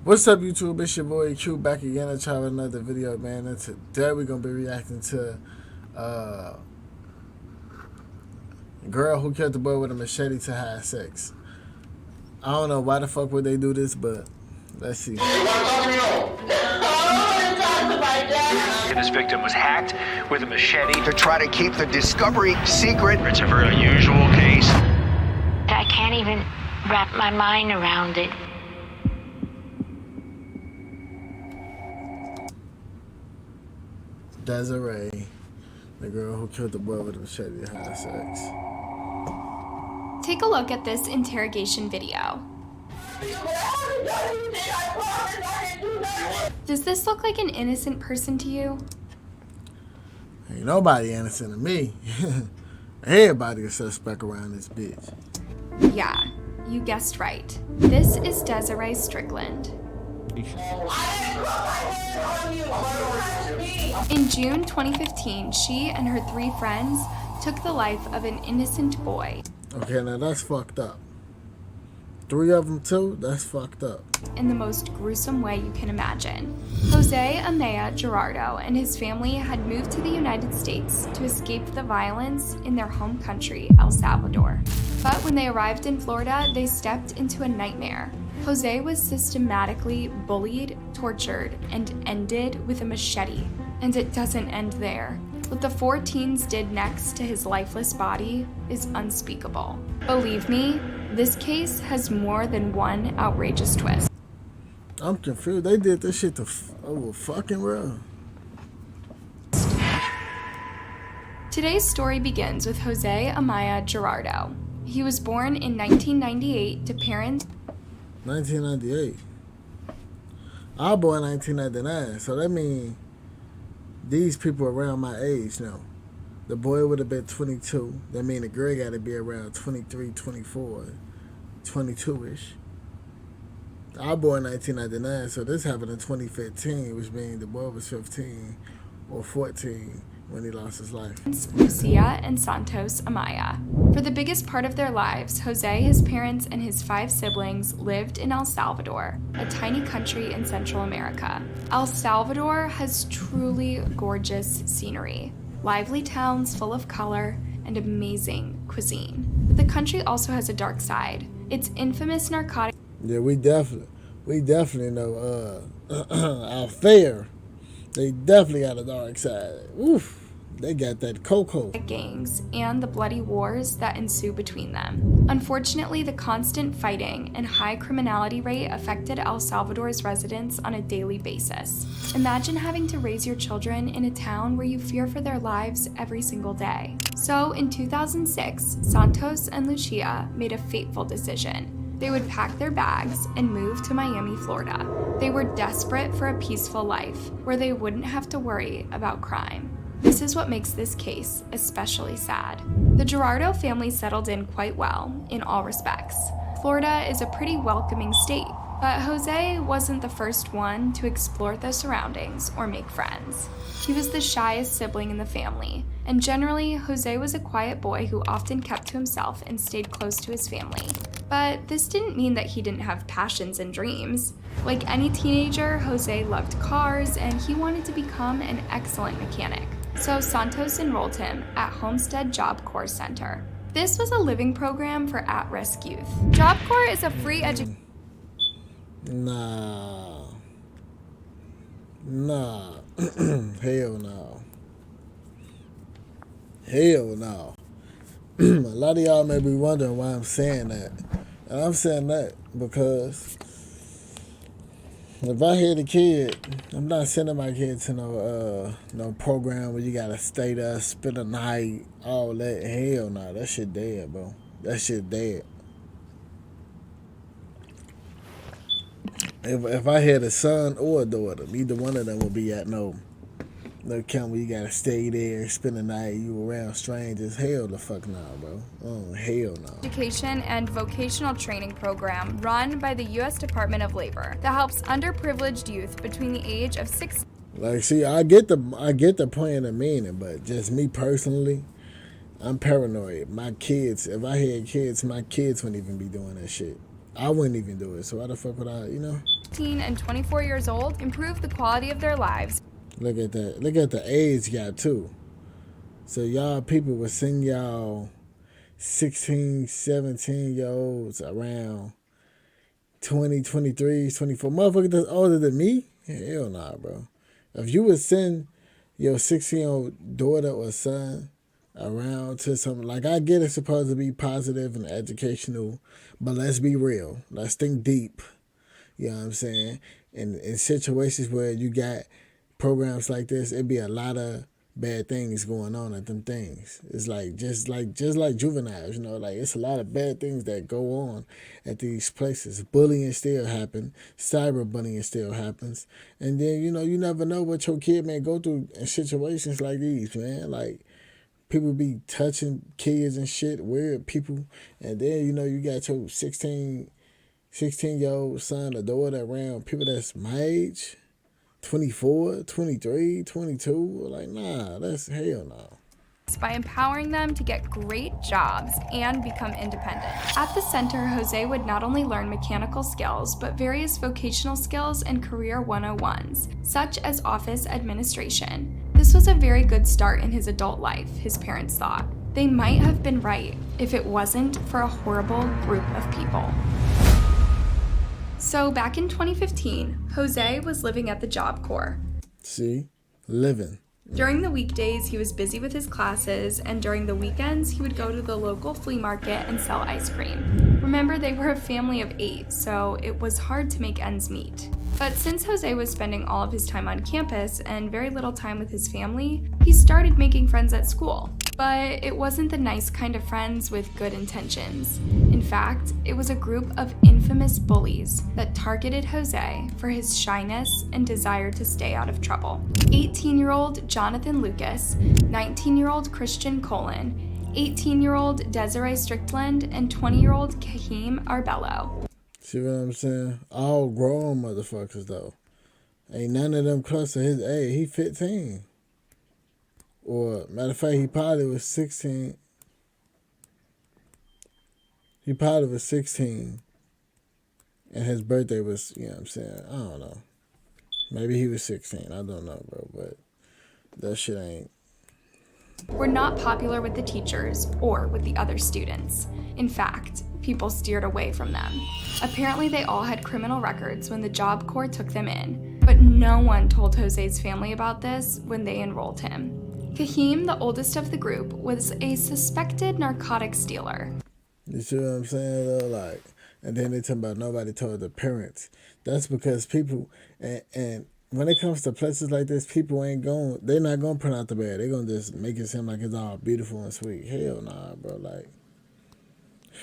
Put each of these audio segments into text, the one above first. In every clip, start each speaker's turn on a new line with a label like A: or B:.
A: What's up, YouTube? It's your boy Q back again to try another video, man. And today we're gonna be reacting to a girl who killed the boy with a machete to have sex. I don't know why the fuck would they do this, but let's see.
B: This victim was hacked with a machete
C: to try to keep the discovery secret.
B: It's a very unusual case.
D: I can't even wrap my mind around it.
A: Desiree, the girl who killed the boy with a machete to have sex.
E: Take a look at this interrogation video. Does this look like an innocent person to you?
A: Ain't nobody innocent to me. Everybody a suspect around this bitch.
E: Yeah, you guessed right. This is Desiree Strickland. In June 2015, she and her 3 friends took the life of an innocent boy.
A: Okay, now that's fucked up. 3 of them too? That's fucked up.
E: In the most gruesome way you can imagine. Jose Amaya Gerardo and his family had moved to the United States to escape the violence in their home country, El Salvador. But when they arrived in Florida, they stepped into a nightmare. Jose was systematically bullied, tortured, and ended with a machete. And it doesn't end there. What the 4 teens did next to his lifeless body is unspeakable. Believe me, this case has more than one outrageous twist.
A: I'm confused. They did this shit to over fucking real.
E: Today's story begins with Jose Amaya Gerardo. He was born in 1998 to parents.
A: 1998. I was born in 1999, so that means these people around my age now. The boy would have been 22. That means the girl got to be around 23, 24, 22-ish. I was born in 1999, so this happened in 2015, which means the boy was 15 or 14 when he lost his life.
E: Lucia and Santos Amaya. For the biggest part of their lives, Jose, his parents, and his 5 siblings lived in El Salvador, a tiny country in Central America. El Salvador has truly gorgeous scenery, lively towns full of color, and amazing cuisine. But the country also has a dark side. Its infamous narcotic.
A: Yeah, we definitely know our fair. They definitely got a dark side. Oof. They got that cocoa.
E: Gangs and the bloody wars that ensue between them. Unfortunately, the constant fighting and high criminality rate affected El Salvador's residents on a daily basis. Imagine having to raise your children in a town where you fear for their lives every single day. So in 2006, Santos and Lucia made a fateful decision. They would pack their bags and move to Miami, Florida. They were desperate for a peaceful life where they wouldn't have to worry about crime. This is what makes this case especially sad. The Gerardo family settled in quite well in all respects. Florida is a pretty welcoming state, but Jose wasn't the first one to explore the surroundings or make friends. He was the shyest sibling in the family, and generally, Jose was a quiet boy who often kept to himself and stayed close to his family. But this didn't mean that he didn't have passions and dreams. Like any teenager, Jose loved cars and he wanted to become an excellent mechanic. So Santos enrolled him at Homestead Job Corps Center. This was a living program for at-risk youth. Job Corps is a free education.
A: Nah. Hell no. Hell no. A lot of y'all may be wondering why I'm saying that. And I'm saying that because if I had a kid, I'm not sending my kid to no program where you gotta stay there, spend a night, all that. Hell no, that shit dead, bro. That shit dead. If I had a son or a daughter, neither one of them would be at no camp where you gotta stay there, spend the night, you around strangers. Hell the fuck no, bro. Oh, hell no.
E: Education and vocational training program run by the U.S. Department of Labor that helps underprivileged youth between the age of 6.
A: Like, see, I get the point and the meaning, but just me personally, I'm paranoid. My kids, if I had kids, my kids wouldn't even be doing that shit. I wouldn't even do it. So why the fuck would I, you know?
E: 15 and 24 years old improve the quality of their lives.
A: Look at that. Look at the age gap, too. So y'all people would send y'all 16, 17-year-olds around 20, 23, 24. Motherfucker that's older than me? Hell nah, bro. If you would send your 16-year-old daughter or son around to something, like, I get it's supposed to be positive and educational, but let's be real. Let's think deep. You know what I'm saying? In situations where you got programs like this, it'd be a lot of bad things going on at them things. It's like just like juveniles, you know, like it's a lot of bad things that go on at these places. Bullying still happen, cyberbullying still happens, and then you know you never know what your kid may go through in situations like these, man. Like people be touching kids and shit, weird people, and then you know you got your 16-year-old son or daughter around people that's my age. 24, 23, 22, like, nah, that's hell no.
E: By empowering them to get great jobs and become independent. At the center, Jose would not only learn mechanical skills, but various vocational skills and career 101s, such as office administration. This was a very good start in his adult life, his parents thought. They might have been right if it wasn't for a horrible group of people. So back in 2015, Jose was living at the Job Corps.
A: See? Living.
E: During the weekdays, he was busy with his classes, and during the weekends, he would go to the local flea market and sell ice cream. Remember, they were a family of 8, so it was hard to make ends meet. But since Jose was spending all of his time on campus and very little time with his family, he started making friends at school. But it wasn't the nice kind of friends with good intentions. In fact, it was a group of infamous bullies that targeted Jose for his shyness and desire to stay out of trouble. 18-year-old Jonathan Lucas, 19-year-old Christian Colon, 18-year-old Desiree Strickland, and 20-year-old Kahim Arbello.
A: See what I'm saying? All grown motherfuckers, though. Ain't none of them close to his age. He 15. Or, matter of fact, he probably was 16. He probably was 16. And his birthday was, you know what I'm saying? I don't know. Maybe he was 16. I don't know, bro. But that shit ain't.
E: Were not popular with the teachers or with the other students. In fact, people steered away from them. Apparently, they all had criminal records when the Job Corps took them in. But no one told Jose's family about this when they enrolled him. Kahim, the oldest of the group, was a suspected narcotics dealer.
A: You see what I'm saying, though? Like, and then they talking about nobody told the parents. That's because people, and when it comes to places like this, people they're not going to print out the bad. They're going to just make it seem like it's all beautiful and sweet. Hell nah, bro. Like,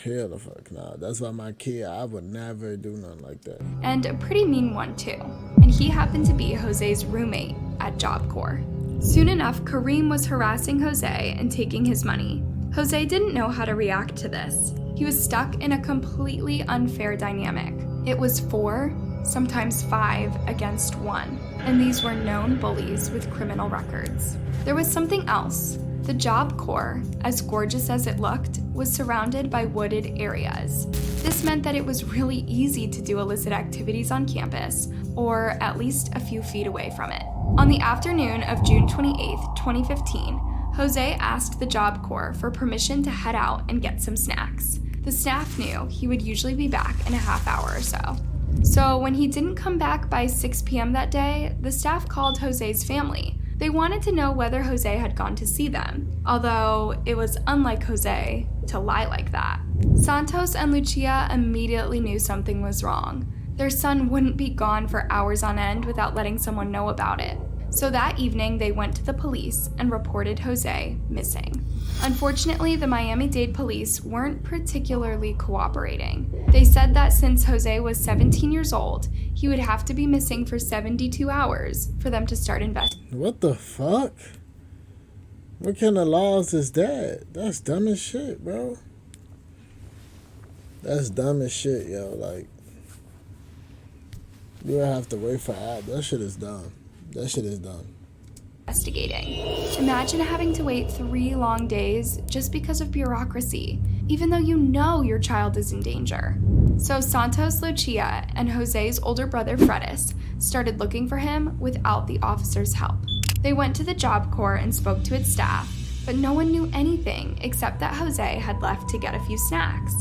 A: hell the fuck nah. That's why my kid, I would never do nothing like that.
E: And a pretty mean one, too. And he happened to be Jose's roommate at Job Corps. Soon enough, Kareem was harassing Jose and taking his money. Jose didn't know how to react to this. He was stuck in a completely unfair dynamic. It was 4, sometimes 5 against 1, and these were known bullies with criminal records. There was something else. The Job Corps, as gorgeous as it looked, was surrounded by wooded areas. This meant that it was really easy to do illicit activities on campus, or at least a few feet away from it. On the afternoon of June 28, 2015, Jose asked the Job Corps for permission to head out and get some snacks. The staff knew he would usually be back in a half hour or so. So when he didn't come back by 6 p.m. that day, the staff called Jose's family. They wanted to know whether Jose had gone to see them, although it was unlike Jose to lie like that. Santos and Lucia immediately knew something was wrong. Their son wouldn't be gone for hours on end without letting someone know about it. So that evening, they went to the police and reported Jose missing. Unfortunately, the Miami-Dade police weren't particularly cooperating. They said that since Jose was 17 years old, he would have to be missing for 72 hours for them to start investigating.
A: What the fuck? What kind of laws is that? That's dumb as shit, bro. That's dumb as shit, yo. Like, you don't have to wait for hours. That shit is dumb. That shit is dumb.
E: investigating. Imagine having to wait 3 long days just because of bureaucracy, even though you know your child is in danger. So Santos, Lucia, and Jose's older brother Fredis started looking for him without the officers' help. They went to the Job Corps and spoke to its staff, but no one knew anything except that Jose had left to get a few snacks.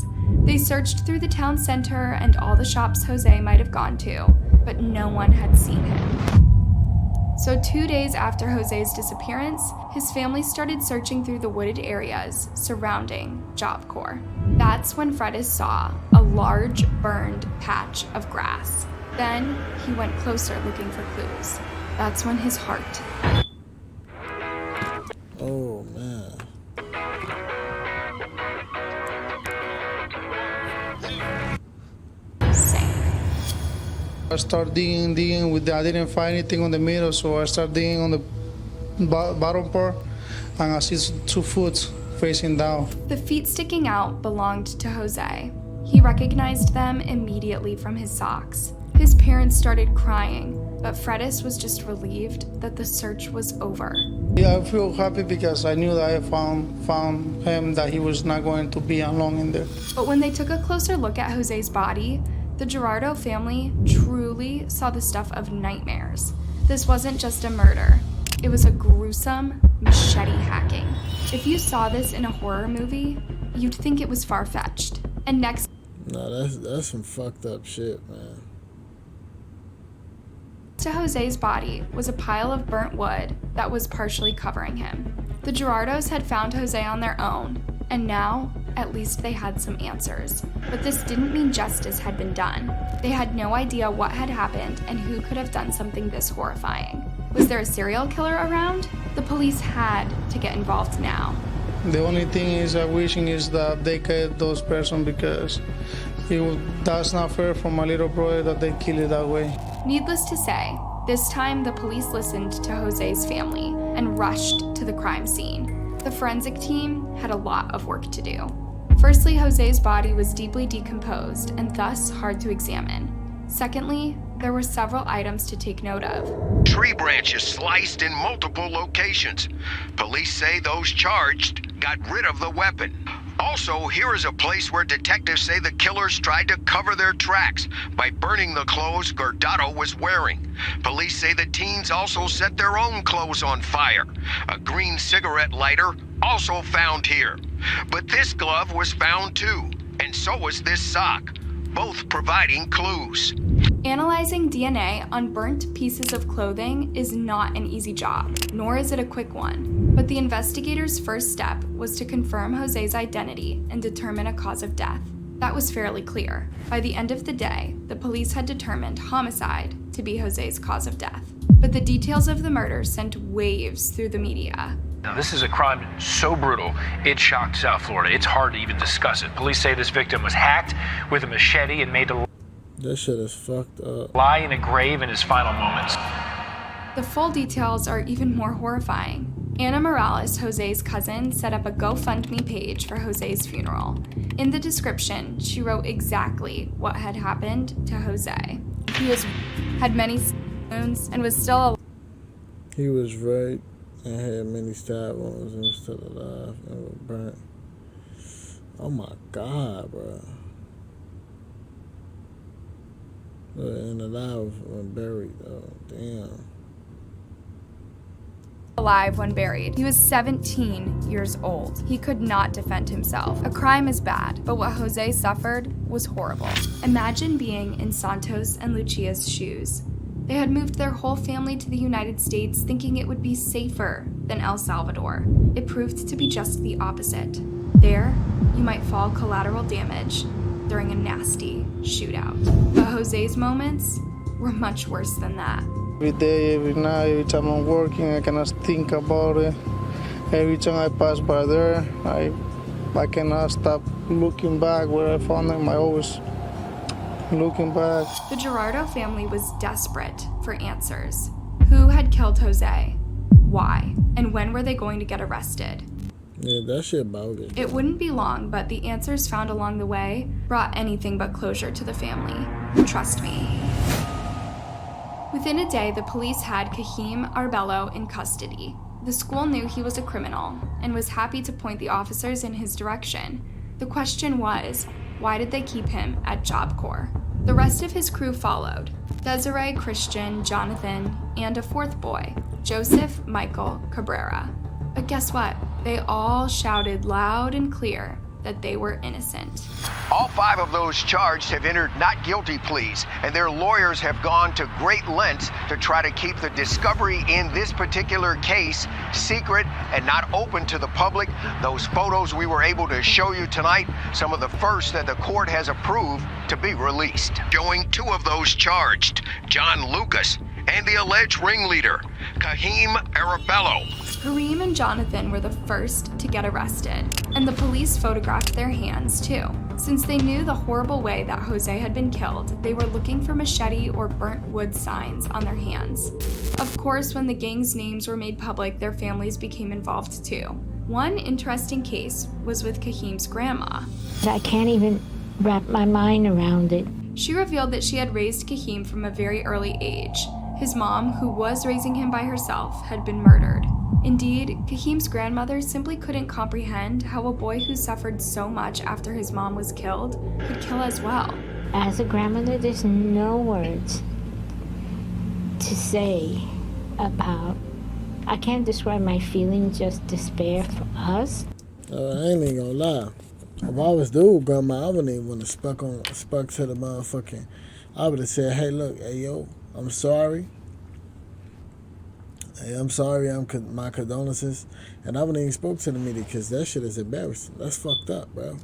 E: They searched through the town center and all the shops Jose might have gone to, but no one had seen him. So 2 days after Jose's disappearance, his family started searching through the wooded areas surrounding Job Corps. That's when Fredis saw a large burned patch of grass. Then he went closer looking for clues. That's when his heart
A: Oh, man.
E: sank.
F: I started digging I didn't find anything on the middle, so I started digging on the bottom part, and I see 2 foot facing down.
E: The feet sticking out belonged to Jose. He recognized them immediately from his socks. His parents started crying, but Fredis was just relieved that the search was over.
F: Yeah, I feel happy because I knew that I found him, that he was not going to be alone in there.
E: But when they took a closer look at Jose's body, the Gerardo family truly saw the stuff of nightmares. This wasn't just a murder. It was a gruesome machete hacking. If you saw this in a horror movie, you'd think it was far-fetched. And next
A: No, that's some fucked up shit, man.
E: to Jose's body was a pile of burnt wood that was partially covering him. The Gerardos had found Jose on their own, and now, at least they had some answers. But this didn't mean justice had been done. They had no idea what had happened and who could have done something this horrifying. Was there a serial killer around? The police had to get involved now.
F: The only thing is I'm wishing is that they get those person, because that's not fair for my little brother that they kill it that way.
E: Needless to say, this time the police listened to Jose's family and rushed to the crime scene. The forensic team had a lot of work to do. Firstly, Jose's body was deeply decomposed and thus hard to examine. Secondly, there were several items to take note of.
C: Tree branches sliced in multiple locations. Police say those charged got rid of the weapon. Also, here is a place where detectives say the killers tried to cover their tracks by burning the clothes Gordado was wearing. Police say the teens also set their own clothes on fire. A green cigarette lighter also found here. But this glove was found too, and so was this sock, both providing clues.
E: Analyzing DNA on burnt pieces of clothing is not an easy job, nor is it a quick one. But the investigators' first step was to confirm Jose's identity and determine a cause of death. That was fairly clear. By the end of the day, the police had determined homicide to be Jose's cause of death. But the details of the murder sent waves through the media.
B: Now, this is a crime so brutal, it shocked South Florida. It's hard to even discuss it. Police say this victim was hacked with a machete and made to
A: That shit is fucked up.
B: lie in a grave in his final moments.
E: The full details are even more horrifying. Ana Morales, Jose's cousin, set up a GoFundMe page for Jose's funeral. In the description, she wrote exactly what had happened to Jose. He had many wounds and was still alive.
A: He was raped and had many stab wounds and was still alive and was burnt. Oh my God, bro. And alive when buried, though. Damn.
E: Alive when buried. He was 17 years old. He could not defend himself. A crime is bad, but what Jose suffered was horrible. Imagine being in Santos and Lucia's shoes. They had moved their whole family to the United States thinking it would be safer than El Salvador. It proved to be just the opposite. There, you might fall collateral damage during a nasty shootout. But Jose's moments were much worse than that.
F: Every day, every night, every time I'm working, I cannot think about it. Every time I pass by there, I cannot stop looking back where I found him. I always looking back.
E: The Gerardo family was desperate for answers. Who had killed Jose? Why? And when were they going to get arrested?
A: Yeah, that shit bogus.
E: It wouldn't be long, but the answers found along the way brought anything but closure to the family. Trust me. Within a day, the police had Kahim Arbello in custody. The school knew he was a criminal and was happy to point the officers in his direction. The question was, why did they keep him at Job Corps? The rest of his crew followed: Desiree, Christian, Jonathan, and a fourth boy, Joseph Michael Cabrera. But guess what? They all shouted loud and clear that they were innocent.
C: All 5 of those charged have entered not guilty pleas, and their lawyers have gone to great lengths to try to keep the discovery in this particular case secret and not open to the public. Those photos we were able to show you tonight, some of the first that the court has approved to be released. Showing 2 of those charged, John Lucas and the alleged ringleader, Kahim Arabello.
E: Kareem and Jonathan were the first to get arrested, and the police photographed their hands too. Since they knew the horrible way that Jose had been killed, they were looking for machete or burnt wood signs on their hands. Of course, when the gang's names were made public, their families became involved too. One interesting case was with Kahim's grandma.
D: I can't even wrap my mind around it.
E: She revealed that she had raised Kahim from a very early age. His mom, who was raising him by herself, had been murdered. Indeed, Kahim's grandmother simply couldn't comprehend how a boy who suffered so much after his mom was killed could kill as well.
D: As a grandmother, there's no words to say about. I can't describe my feelings, just despair for us.
A: I ain't even gonna lie. If I was dude, grandma, I wouldn't even want to spark to the motherfucking. I would have said, hey, look, hey, yo, I'm sorry. Hey, I'm sorry, my condolences. And I wouldn't even spoke to the media because that shit is embarrassing. That's fucked up, bro.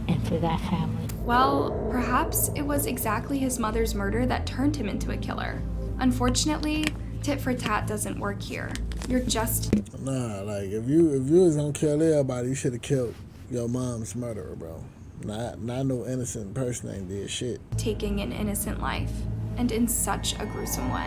D: And for that family.
E: Well, perhaps it was exactly his mother's murder that turned him into a killer. Unfortunately, tit for tat doesn't work here. You're just...
A: Nah, like, if you was gonna kill everybody, you should have killed your mom's murderer, bro. Not no innocent person ain't did shit.
E: Taking an innocent life, and in such a gruesome way.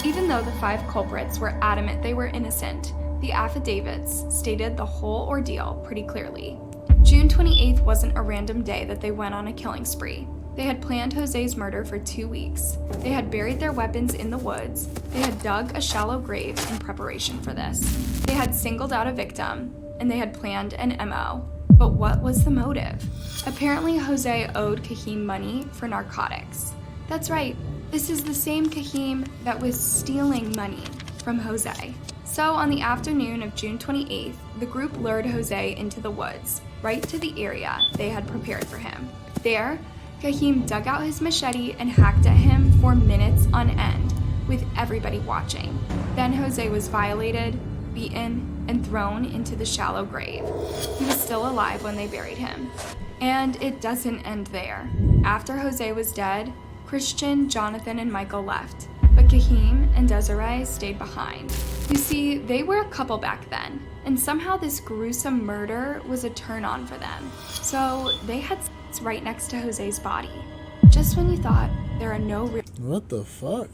E: Even though the 5 culprits were adamant they were innocent, the affidavits stated the whole ordeal pretty clearly. June 28th wasn't a random day that they went on a killing spree. They had planned Jose's murder for 2 weeks. They had buried their weapons in the woods. They had dug a shallow grave in preparation for this. They had singled out a victim, and they had planned an MO. But what was the motive? Apparently, Jose owed Kahim money for narcotics. That's right, this is the same Kahim that was stealing money from Jose. So on the afternoon of June 28th, the group lured Jose into the woods, right to the area they had prepared for him. There, Kahim dug out his machete and hacked at him for minutes on end, with everybody watching. Then Jose was violated, beaten, and thrown into the shallow grave. He was still alive when they buried him. And it doesn't end there. After Jose was dead, Christian, Jonathan, and Michael left, but Kahim and Desiree stayed behind. You see, they were a couple back then, and somehow this gruesome murder was a turn-on for them. So they had sex right next to Jose's body. Just when you thought there are no real...
A: What the fuck?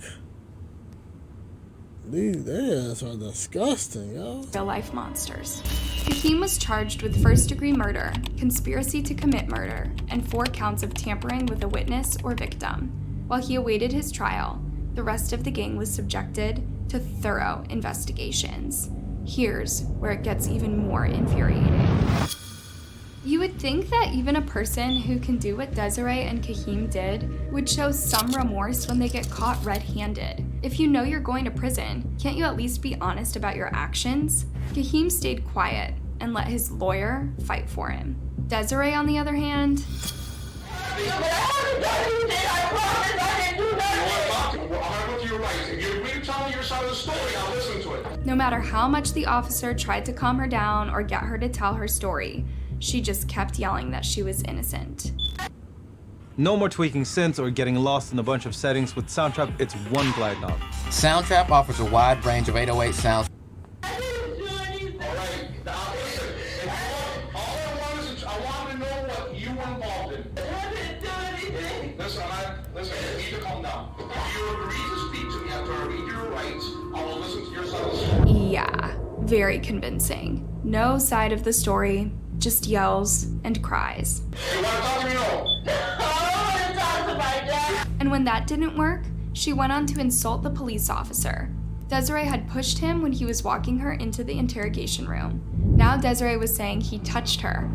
A: Their ass are disgusting, yo.
E: Real-life monsters. Kahim was charged with first-degree murder, conspiracy to commit murder, and 4 counts of tampering with a witness or victim. While he awaited his trial, the rest of the gang was subjected to thorough investigations. Here's where it gets even more infuriating. You would think that even a person who can do what Desiree and Kahim did would show some remorse when they get caught red-handed. If you know you're going to prison, can't you at least be honest about your actions? Kahim stayed quiet and let his lawyer fight for him. Desiree, on the other hand... No matter how much the officer tried to calm her down or get her to tell her story, she just kept yelling that she was innocent.
G: No more tweaking synths or getting lost in a bunch of settings. With Soundtrap, it's one glide knob.
H: Soundtrap offers a wide range of 808 sounds.
E: Yeah, very convincing. No side of the story, just yells and cries.
I: You want to talk to me? No. I want to talk to my dad.
E: And when that didn't work, She went on to insult the police officer. Desiree had pushed him when he was walking her into the interrogation room. Now Desiree was saying he touched her.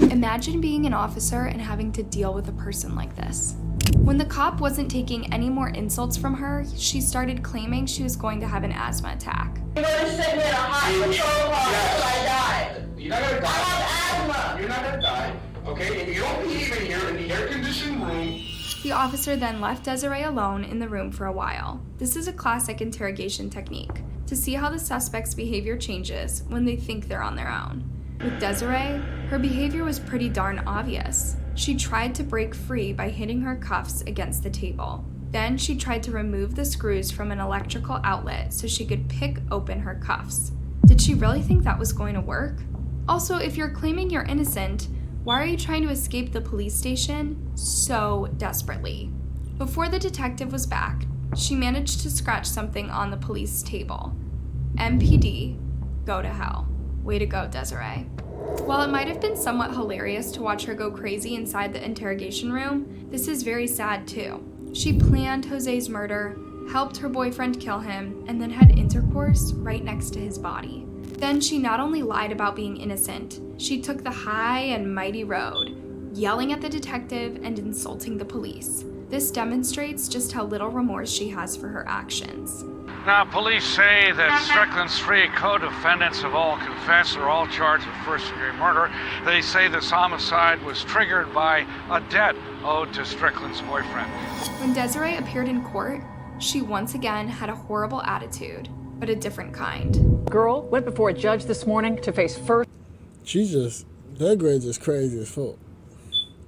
E: Imagine being an officer and having to deal with a person like this. When the cop wasn't taking any more insults from her, she started claiming she was going to have an asthma attack.
I: You're gonna sit me in a hot patrol car until I die.
J: You're not gonna die.
I: I have asthma.
J: You're not gonna die, okay? If you don't behave in here in the air-conditioned room.
E: The officer then left Desiree alone in the room for a while. This is a classic interrogation technique, to see how the suspect's behavior changes when they think they're on their own. With Desiree, her behavior was pretty darn obvious. She tried to break free by hitting her cuffs against the table. Then she tried to remove the screws from an electrical outlet so she could pick open her cuffs. Did she really think that was going to work? Also, if you're claiming you're innocent, why are you trying to escape the police station so desperately? Before the detective was back, she managed to scratch something on the police table. MPD, go to hell. Way to go, Desiree. While it might have been somewhat hilarious to watch her go crazy inside the interrogation room, this is very sad too. She planned Jose's murder, helped her boyfriend kill him, and then had intercourse right next to his body. Then she not only lied about being innocent, she took the high and mighty road, yelling at the detective and insulting the police. This demonstrates just how little remorse she has for her actions.
K: Now, police say that Strickland's three co-defendants have all confessed. They're all charged with first-degree murder. They say this homicide was triggered by a debt owed to Strickland's boyfriend.
E: When Desiree appeared in court, she once again had a horrible attitude, but a different kind.
L: Girl went before a judge this morning to face
A: that grade's just crazy as fuck.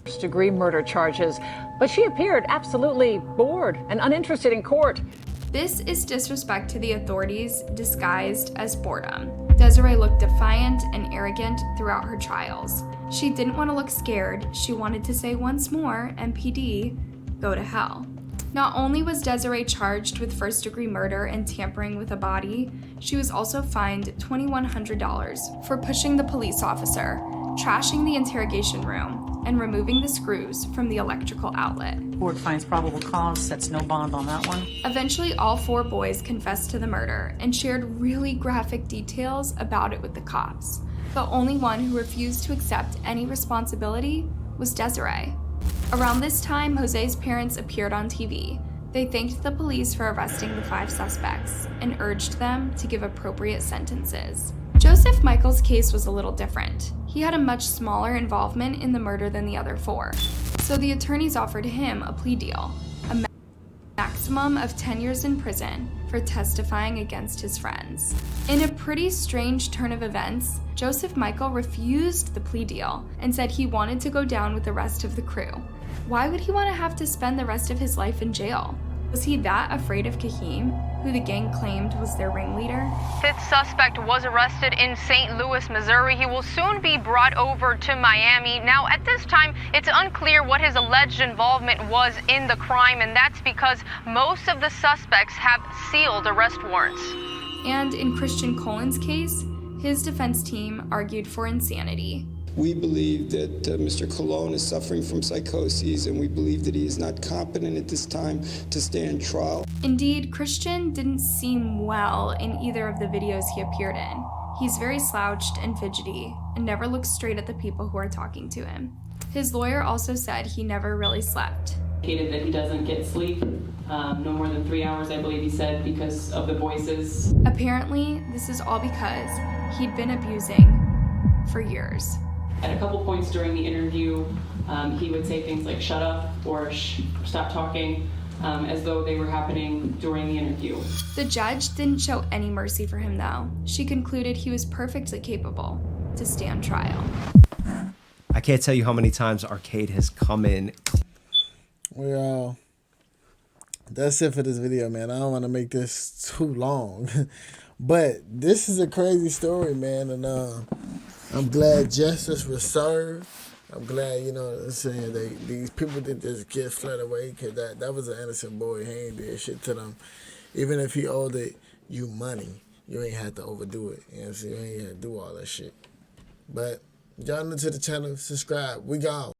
L: first-degree murder charges, but she appeared absolutely bored and uninterested in court.
E: This is disrespect to the authorities disguised as boredom. Desiree looked defiant and arrogant throughout her trials. She didn't want to look scared. She wanted to say once more, MPD, go to hell. Not only was Desiree charged with first-degree murder and tampering with a body, she was also fined $2,100 for pushing the police officer, trashing the interrogation room, and removing the screws from the electrical outlet.
M: Court finds probable cause, sets no bond on that one.
E: Eventually, all four boys confessed to the murder and shared really graphic details about it with the cops. The only one who refused to accept any responsibility was Desiree. Around this time, Jose's parents appeared on TV. They thanked the police for arresting the 5 suspects and urged them to give appropriate sentences. Joseph Michael's case was a little different. He had a much smaller involvement in the murder than the other 4, so the attorneys offered him a plea deal, a maximum of 10 years in prison for testifying against his friends. In a pretty strange turn of events, Joseph Michael refused the plea deal and said he wanted to go down with the rest of the crew. Why would he want to have to spend the rest of his life in jail? Was he that afraid of Kahim, who the gang claimed was their ringleader?
N: 5th suspect was arrested in St. Louis, Missouri. He will soon be brought over to Miami. Now, at this time, it's unclear what his alleged involvement was in the crime, and that's because most of the suspects have sealed arrest warrants.
E: And in Christian Colin's case, his defense team argued for insanity.
O: We believe that Mr. Colon is suffering from psychosis, and we believe that he is not competent at this time to stand trial.
E: Indeed, Christian didn't seem well in either of the videos he appeared in. He's very slouched and fidgety, and never looks straight at the people who are talking to him. His lawyer also said he never really slept.
P: Indicated that he doesn't get sleep, no more than 3 hours, I believe he said, because of the voices.
E: Apparently, this is all because he'd been abusing for years.
P: At a couple points during the interview, he would say things like shut up or stop talking, as though they were happening during the interview.
E: The judge didn't show any mercy for him though. She concluded he was perfectly capable to stand trial.
Q: I can't tell you how many times Arcade has come in.
A: Well, that's it for this video, man. I don't want to make this too long. But this is a crazy story, man, and I'm glad justice was served. I'm glad, you know what I'm saying, these people didn't just get fled away, because that was an innocent boy. He ain't did shit to them. Even if he owed you money, you ain't had to overdo it. You know what I'm saying? You ain't had to do all that shit. But y'all new to the channel, subscribe. We gone.